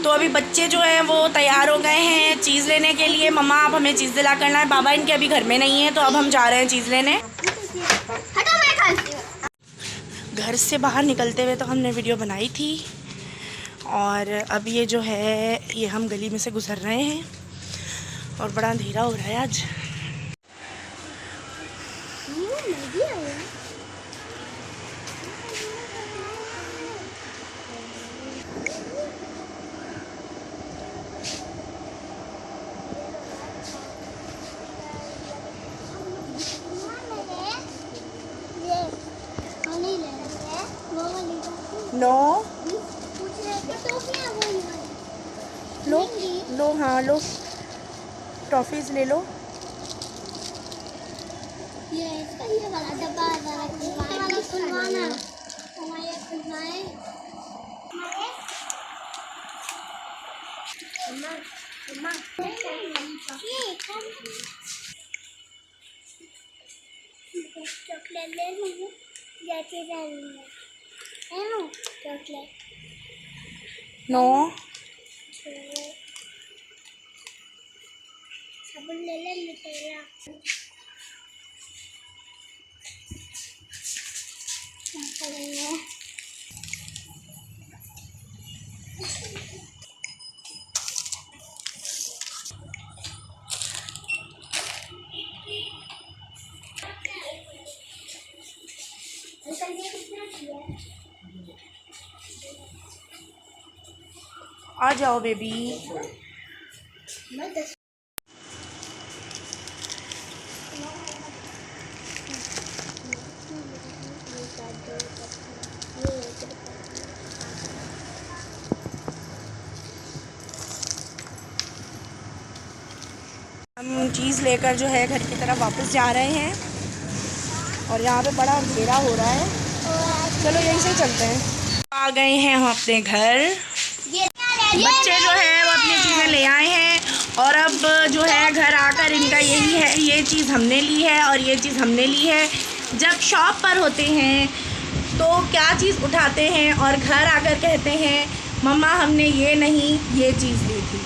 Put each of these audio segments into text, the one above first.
तो अभी बच्चे जो हैं वो तैयार हो गए हैं चीज़ लेने के लिए। मम्मा आप हमें चीज़ दिला करना है। बाबा इनके अभी घर में नहीं है, तो अब हम जा रहे हैं चीज़ लेने। घर से बाहर निकलते हुए तो हमने वीडियो बनाई थी, और अब ये जो है ये हम गली में से गुजर रहे हैं और बड़ा अंधेरा हो रहा है आज। नो लो लो, हाँ लो, टॉफ़ीज़ ले लो। ये वाला डब्बा वाला खुलवाना हमारे खुलवाए। मम्मा चॉकलेट ले लूँ या चीज़ ले लूँ चॉकलेट। नो साबुन ले ले तेरा आ जाओ बेबी। हम चीज़ लेकर जो है घर की तरफ वापस जा रहे हैं, और यहाँ पे बड़ा अंधेरा हो रहा है। चलो यहीं से चलते हैं। आ गए हैं हम अपने घर। बच्चे जो है वो अपनी चीज़ें ले आए हैं, और अब जो है घर आकर इनका यही है, ये चीज़ हमने ली है और ये चीज़ हमने ली है। जब शॉप पर होते हैं तो क्या चीज़ उठाते हैं और घर आकर कहते हैं मम्मा हमने ये नहीं ये चीज़ ली थी।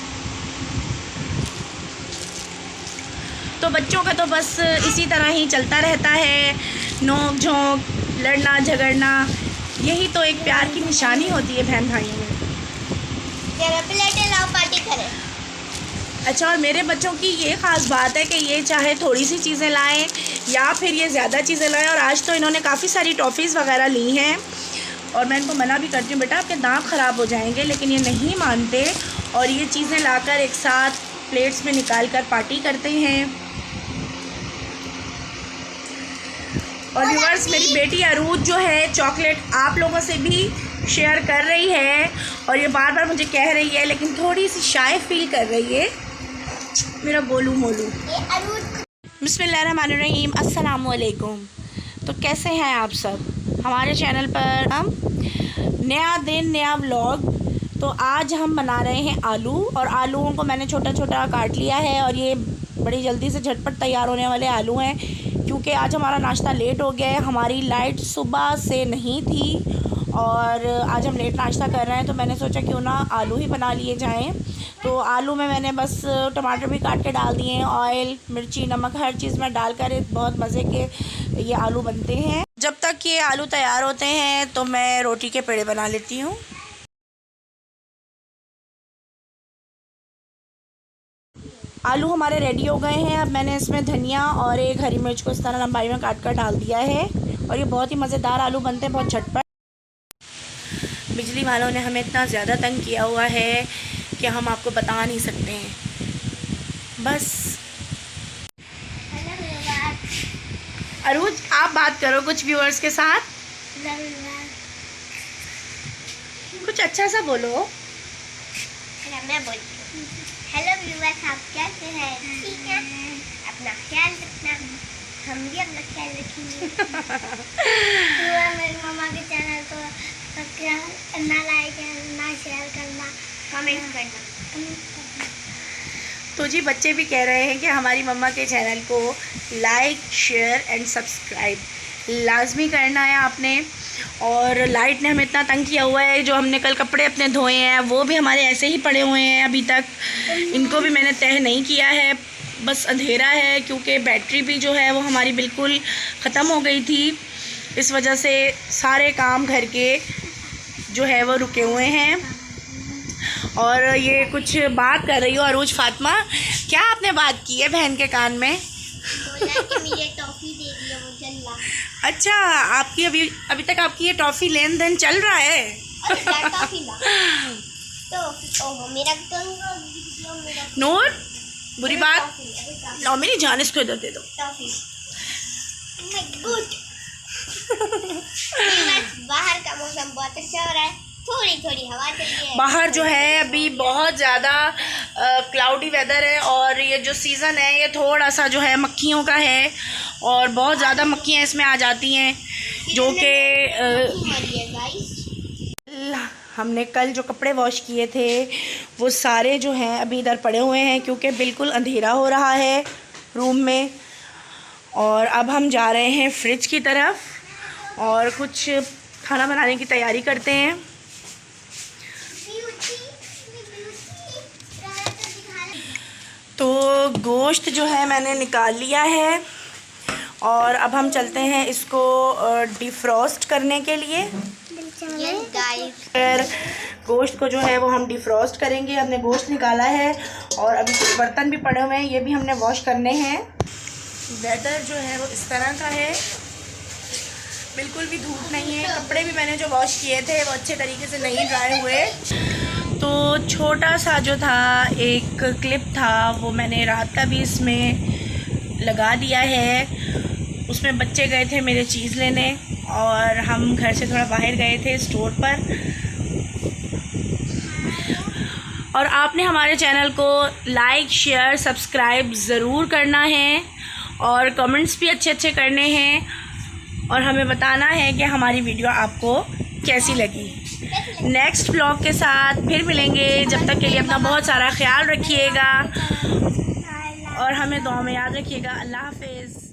तो बच्चों का तो बस इसी तरह ही चलता रहता है, नोक झोंक, लड़ना झगड़ना, यही तो एक प्यार की निशानी होती है बहन भाइयों में। प्लेटें लाओ पार्टी करें। अच्छा, और मेरे बच्चों की ये ख़ास बात है कि ये चाहे थोड़ी सी चीज़ें लाएं या फिर ये ज़्यादा चीज़ें लाएं, और आज तो इन्होंने काफ़ी सारी टॉफ़ीज़ वगैरह ली हैं, और मैं इनको मना भी करती हूँ बेटा आपके दांत ख़राब हो जाएंगे, लेकिन ये नहीं मानते और ये चीज़ें लाकर एक साथ प्लेट्स में निकाल कर पार्टी करते हैं। और व्यूअर्स, मेरी बेटी अरूज जो है चॉकलेट आप लोगों से भी शेयर कर रही है, और ये बार बार मुझे कह रही है, लेकिन थोड़ी सी शाय फील कर रही है, मेरा गोलू मोलू। बिस्मिल्लाहिर्रहमानिर्रहीम, अस्सलामुअलैकुम। तो कैसे हैं आप सब? हमारे चैनल पर हम नया दिन नया व्लॉग। तो आज हम बना रहे हैं आलू, और आलूओं को मैंने छोटा छोटा काट लिया है, और ये बड़ी जल्दी से झटपट तैयार होने वाले आलू हैं, क्योंकि आज हमारा नाश्ता लेट हो गया है। हमारी लाइट सुबह से नहीं थी और आज हम लेट नाश्ता कर रहे हैं, तो मैंने सोचा क्यों ना आलू ही बना लिए जाएं। तो आलू में मैंने बस टमाटर भी काट के डाल दिए हैं, ऑयल, मिर्ची, नमक, हर चीज़ में डालकर बहुत मज़े के ये आलू बनते हैं। जब तक ये आलू तैयार होते हैं तो मैं रोटी के पेड़े बना लेती हूँ। आलू हमारे रेडी हो गए हैं। अब मैंने इसमें धनिया और एक हरी मिर्च को इस तरह लंबाई में काट कर डाल दिया है, और ये बहुत ही मज़ेदार आलू बनते हैं, बहुत झटपट। बिजली वालों ने हमें इतना ज़्यादा तंग किया हुआ है कि हम आपको बता नहीं सकते हैं। बस अरूज, आप बात करो कुछ व्यूअर्स के साथ, कुछ अच्छा सा बोलो। मैं बोलती हूँ, हेलो व्यूअर्स, आप कैसे हैं? ठीक है, अपना ख्याल रखना, हम भी अपना ख्याल रखेंगे। मेरी मम्मा के चैनल को सब्सक्राइब करना, लाइक करना, शेयर करना, कमेंट करना। तो जी बच्चे भी कह रहे हैं कि हमारी मम्मा के चैनल को लाइक, शेयर एंड सब्सक्राइब लाजमी करना है आपने। और लाइट ने हमें इतना तंग किया हुआ है। जो हमने कल कपड़े अपने धोए हैं वो भी हमारे ऐसे ही पड़े हुए हैं अभी तक, इनको भी मैंने तह नहीं किया है। बस अंधेरा है क्योंकि बैटरी भी जो है वो हमारी बिल्कुल ख़त्म हो गई थी, इस वजह से सारे काम घर के जो है वो रुके हुए हैं। और ये कुछ बात कर रही हो अरूज फातिमा, क्या आपने बात की है बहन के कान में? बोला कि मुझे टॉफी दे दिया, वो चल रहा। अच्छा, आपकी अभी तक आपकी ये टॉफ़ी लेन देन चल रहा है? अरे यार टॉफी ला तो ओहो मेरा नूर, बुरी बात लो मेरी जान, इसको इधर दे दो। Toffee good. बाहर का मौसम बहुत अच्छा हो रहा है, थोड़ी थोड़ी हवा चल रही है। बाहर जो है अभी बहुत ज़्यादा क्लाउडी वेदर है और ये जो सीज़न है ये थोड़ा सा जो है मक्खियों का है और बहुत ज़्यादा मक्खियाँ इसमें आ जाती हैं, जो कि हमने कल जो कपड़े वॉश किए थे वो सारे जो हैं अभी इधर पड़े हुए हैं क्योंकि बिल्कुल अंधेरा हो रहा है रूम में। और अब हम जा रहे हैं फ्रिज की तरफ और कुछ खाना बनाने की तैयारी करते हैं। तो गोश्त जो है मैंने निकाल लिया है और अब हम चलते हैं इसको डिफ्रॉस्ट करने के लिए। फिर गोश्त को जो है वो हम डिफ्रॉस्ट करेंगे। हमने गोश्त निकाला है और अभी कुछ बर्तन भी पड़े हुए हैं, ये भी हमने वॉश करने हैं। वेदर जो है वो इस तरह का है, बिल्कुल भी धूप नहीं है। कपड़े भी मैंने जो वॉश किए थे वो अच्छे तरीके से नहीं ड्राई हुए। तो छोटा सा जो था एक क्लिप था वो मैंने रात का भी इसमें लगा दिया है। उसमें बच्चे गए थे मेरे चीज़ लेने और हम घर से थोड़ा बाहर गए थे स्टोर पर। और आपने हमारे चैनल को लाइक शेयर सब्सक्राइब ज़रूर करना है और कमेंट्स भी अच्छे अच्छे करने हैं और हमें बताना है कि हमारी वीडियो आपको कैसी लगी। नेक्स्ट व्लॉग के साथ फिर मिलेंगे, जब तक के लिए अपना बहुत सारा ख्याल रखिएगा और हमें दुआ में याद रखिएगा। अल्लाह हाफिज़।